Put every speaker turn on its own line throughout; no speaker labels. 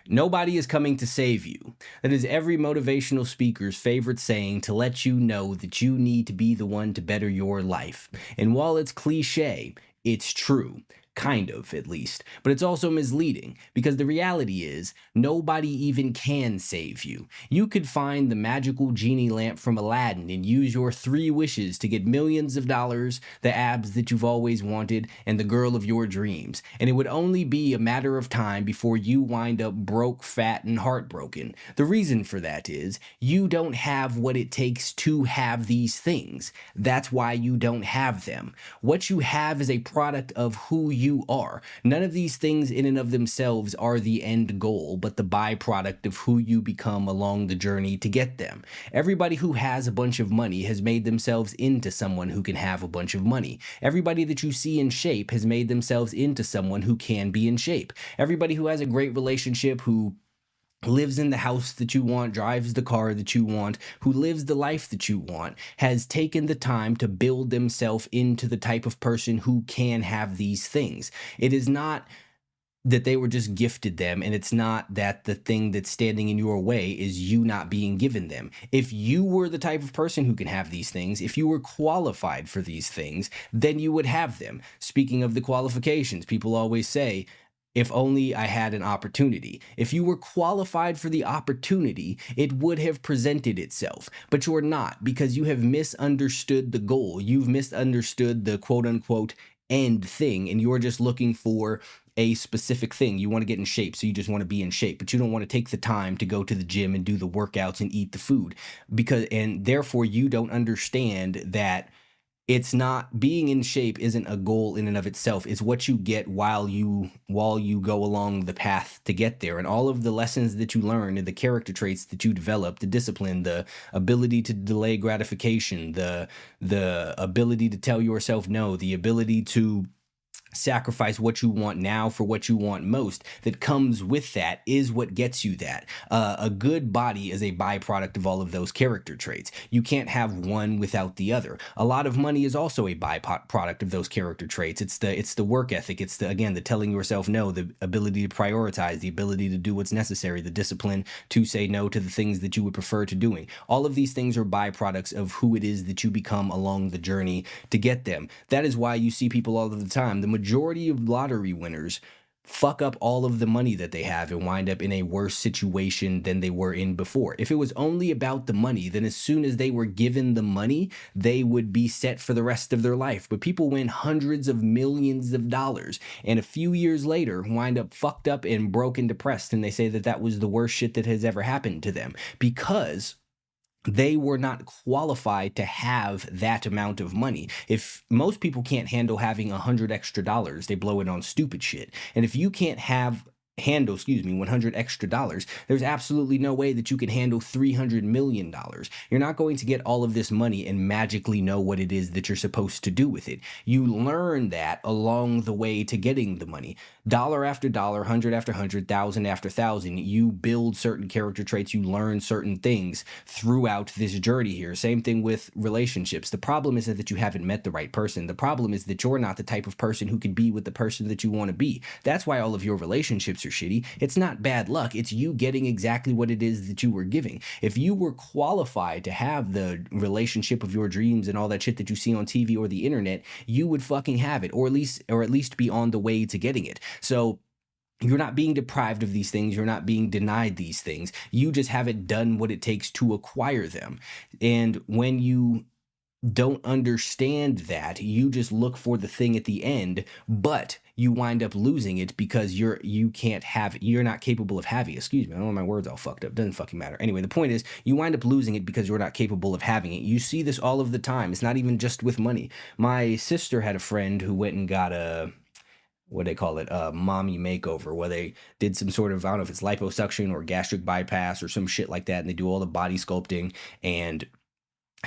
Nobody is coming to save you. That is every motivational speaker's favorite saying to let you know that you need to be the one to better your life. And while it's cliche, it's true. Kind of, at least. But it's also misleading because the reality is nobody even can save you. You could find the magical genie lamp from Aladdin and use your 3 wishes to get millions of dollars, the abs that you've always wanted, and the girl of your dreams. And it would only be a matter of time before you wind up broke, fat, and heartbroken. The reason for that is you don't have what it takes to have these things. That's why you don't have them. What you have is a product of who you are. None of these things in and of themselves are the end goal, but the byproduct of who you become along the journey to get them. Everybody who has a bunch of money has made themselves into someone who can have a bunch of money. Everybody that you see in shape has made themselves into someone who can be in shape. Everybody who has a great relationship, who lives in the house that you want, drives the car that you want, who lives the life that you want, has taken the time to build themselves into the type of person who can have these things. It is not that they were just gifted them, and it's not that the thing that's standing in your way is you not being given them. If you were the type of person who can have these things, if you were qualified for these things, then you would have them. Speaking of the qualifications, people always say, if only I had an opportunity. If you were qualified for the opportunity, it would have presented itself. But you're not, because you have misunderstood the goal. You've misunderstood the quote unquote end thing, and you're just looking for a specific thing. You want to get in shape, so you just want to be in shape, but you don't want to take the time to go to the gym and do the workouts and eat the food, and therefore you don't understand that it's not, being in shape isn't a goal in and of itself. It's what you get while you go along the path to get there. And all of the lessons that you learn and the character traits that you develop, the discipline, the ability to delay gratification, the ability to tell yourself no, the ability to sacrifice what you want now for what you want most, that comes with that is what gets you that. A good body is a byproduct of all of those character traits. You can't have one without the other. A lot of money is also a byproduct of those character traits. It's the work ethic. It's the telling yourself no, the ability to prioritize, the ability to do what's necessary, the discipline to say no to the things that you would prefer to doing. All of these things are byproducts of who it is that you become along the journey to get them. That is why you see people all of the time. The majority of lottery winners fuck up all of the money that they have and wind up in a worse situation than they were in before. If it was only about the money, then as soon as they were given the money, they would be set for the rest of their life. But people win hundreds of millions of dollars and a few years later wind up fucked up and broke and depressed, and they say that that was the worst shit that has ever happened to them because they were not qualified to have that amount of money. If most people can't handle having $100 extra, they blow it on stupid shit. And if you can't handle $100 extra, there's absolutely no way that you can handle $300 million. You're not going to get all of this money and magically know what it is that you're supposed to do with it. You learn that along the way to getting the money. Dollar after dollar, hundred after hundred, thousand after thousand, you build certain character traits, you learn certain things throughout this journey here. Same thing with relationships. The problem isn't that you haven't met the right person. The problem is that you're not the type of person who can be with the person that you want to be. That's why all of your relationships are shitty. It's not bad luck. It's you getting exactly what it is that you were giving. If you were qualified to have the relationship of your dreams and all that shit that you see on TV or the internet, you would fucking have it, or at least be on the way to getting it. So you're not being deprived of these things. You're not being denied these things. You just haven't done what it takes to acquire them. And when you don't understand that, you just look for the thing at the end, but you wind up losing it because you're not capable of having, excuse me, I don't know, my words all fucked up, doesn't fucking matter. Anyway, the point is you wind up losing it because you're not capable of having it. You see this all of the time. It's not even just with money. My sister had a friend who went and got a mommy makeover, where they did some sort of, I don't know if it's liposuction or gastric bypass or some shit like that, and they do all the body sculpting, and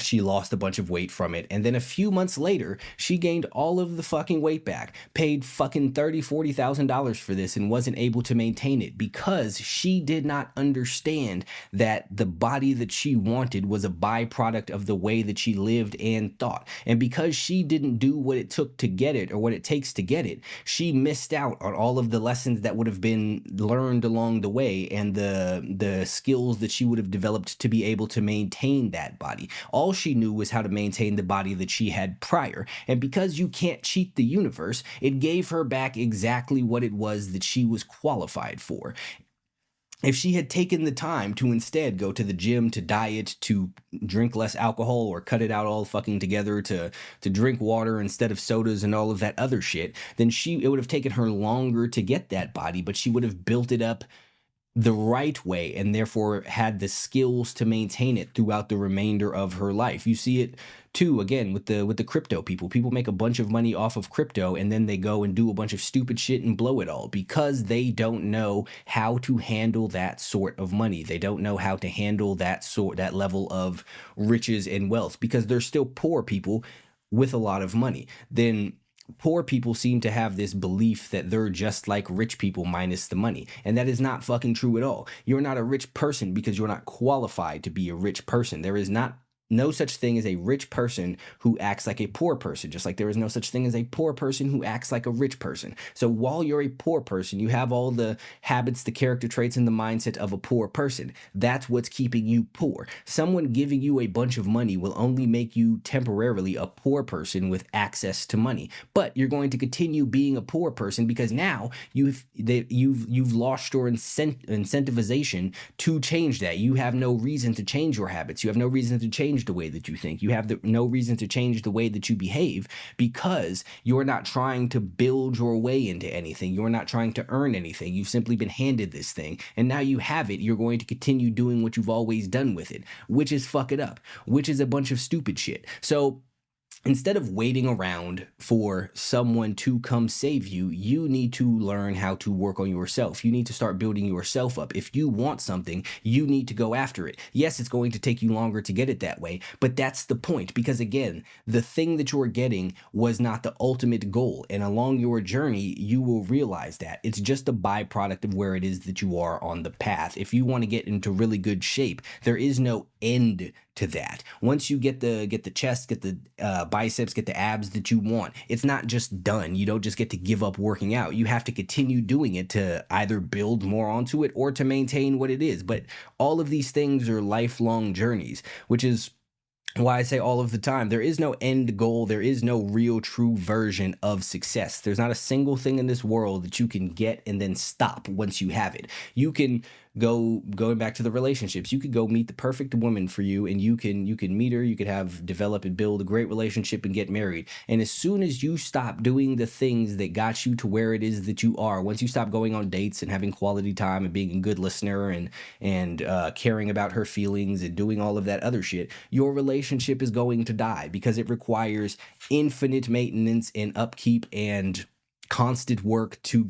She lost a bunch of weight from it. And then a few months later, she gained all of the fucking weight back, paid fucking $30,000-$40,000 for this, and wasn't able to maintain it because she did not understand that the body that she wanted was a byproduct of the way that she lived and thought. And because she didn't do what it took to get it, or what it takes to get it, she missed out on all of the lessons that would have been learned along the way, and the skills that she would have developed to be able to maintain that body. All she knew was how to maintain the body that she had prior. And because you can't cheat the universe, it gave her back exactly what it was that she was qualified for. If she had taken the time to instead go to the gym, to diet, to drink less alcohol, or cut it out all fucking together, to drink water instead of sodas and all of that other shit, then it would have taken her longer to get that body, but she would have built it up the right way, and therefore had the skills to maintain it throughout the remainder of her life. You see it too, again, with the crypto people. People make a bunch of money off of crypto, and then they go and do a bunch of stupid shit and blow it all because they don't know how to handle that sort of money. They don't know how to handle that level of riches and wealth, because they're still poor people with a lot of money. Then poor people seem to have this belief that they're just like rich people minus the money. And that is not fucking true at all. You're not a rich person because you're not qualified to be a rich person. There is no such thing as a rich person who acts like a poor person, just like there is no such thing as a poor person who acts like a rich person. So while you're a poor person, you have all the habits, the character traits, and the mindset of a poor person. That's what's keeping you poor. Someone giving you a bunch of money will only make you temporarily a poor person with access to money. But you're going to continue being a poor person because now you've lost your incentivization to change that. You have no reason to change your habits. You have no reason to change the way that you think. You have no reason to change the way that you behave, because you're not trying to build your way into anything. You're not trying to earn anything. You've simply been handed this thing, and now you have it. You're going to continue doing what you've always done with it, which is fuck it up, which is a bunch of stupid shit. So instead of waiting around for someone to come save you, you need to learn how to work on yourself. You need to start building yourself up. If you want something, you need to go after it. Yes, it's going to take you longer to get it that way, but that's the point, because again, the thing that you're getting was not the ultimate goal. And along your journey, you will realize that it's just a byproduct of where it is that you are on the path. If you want to get into really good shape, there is no end to that. Once you get the chest, get the biceps, get the abs that you want, it's not just done. You don't just get to give up working out. You have to continue doing it to either build more onto it or to maintain what it is. But all of these things are lifelong journeys, which is why I say all of the time, there is no end goal. There is no real true version of success. There's not a single thing in this world that you can get and then stop once you have it. You can going back to the relationships, you could go meet the perfect woman for you, and you can meet her, you could develop and build a great relationship and get married. And as soon as you stop doing the things that got you to where it is that you are, once you stop going on dates and having quality time and being a good listener and caring about her feelings and doing all of that other shit, your relationship is going to die, because it requires infinite maintenance and upkeep and constant work to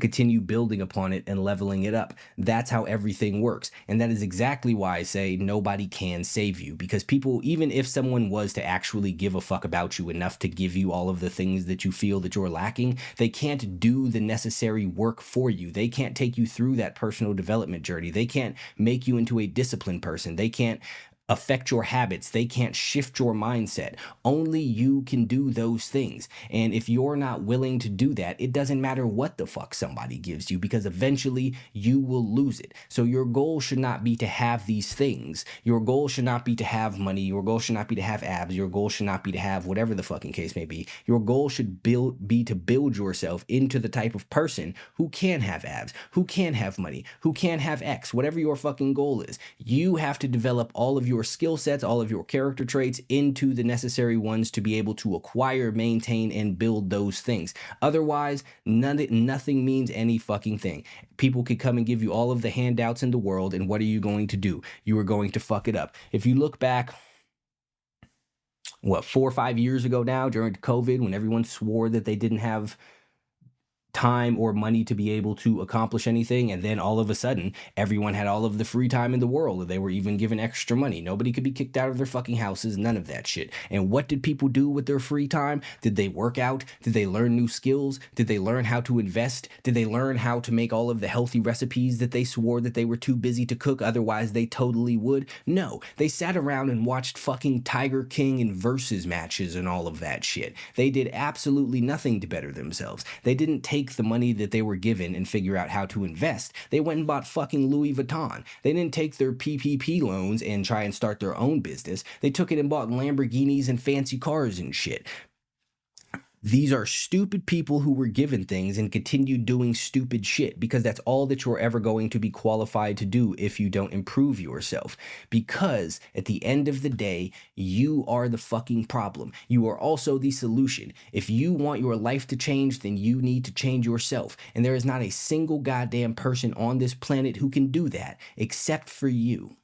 continue building upon it and leveling it up. That's how everything works. And that is exactly why I say nobody can save you, because people, even if someone was to actually give a fuck about you enough to give you all of the things that you feel that you're lacking, they can't do the necessary work for you. They can't take you through that personal development journey. They can't make you into a disciplined person. They can't affect your habits. They can't shift your mindset. Only you can do those things. And if you're not willing to do that, it doesn't matter what the fuck somebody gives you, because eventually you will lose it. So your goal should not be to have these things. Your goal should not be to have money. Your goal should not be to have abs. Your goal should not be to have whatever the fucking case may be. Your goal should be to build yourself into the type of person who can have abs, who can have money, who can have X, whatever your fucking goal is. You have to develop all of your skill sets, all of your character traits into the necessary ones to be able to acquire, maintain, and build those things. Otherwise, nothing means any fucking thing. People could come and give you all of the handouts in the world, and what are you going to do? You are going to fuck it up. If you look back, 4 or 5 years ago now, during COVID, when everyone swore that they didn't have time or money to be able to accomplish anything, and then all of a sudden everyone had all of the free time in the world. They were even given extra money. Nobody could be kicked out of their fucking houses, none of that shit. And what did people do with their free time? Did they work out? Did they learn new skills? Did they learn how to invest? Did they learn how to make all of the healthy recipes that they swore that they were too busy to cook, otherwise they totally would? No, they sat around and watched fucking Tiger King and Versus matches and all of that shit. They did absolutely nothing to better themselves. They didn't take the money that they were given and figure out how to invest. They went and bought fucking Louis Vuitton. They didn't take their PPP loans and try and start their own business. They took it and bought Lamborghinis and fancy cars and shit. These are stupid people who were given things and continue doing stupid shit because that's all that you're ever going to be qualified to do if you don't improve yourself. Because at the end of the day, you are the fucking problem. You are also the solution. If you want your life to change, then you need to change yourself. And there is not a single goddamn person on this planet who can do that except for you.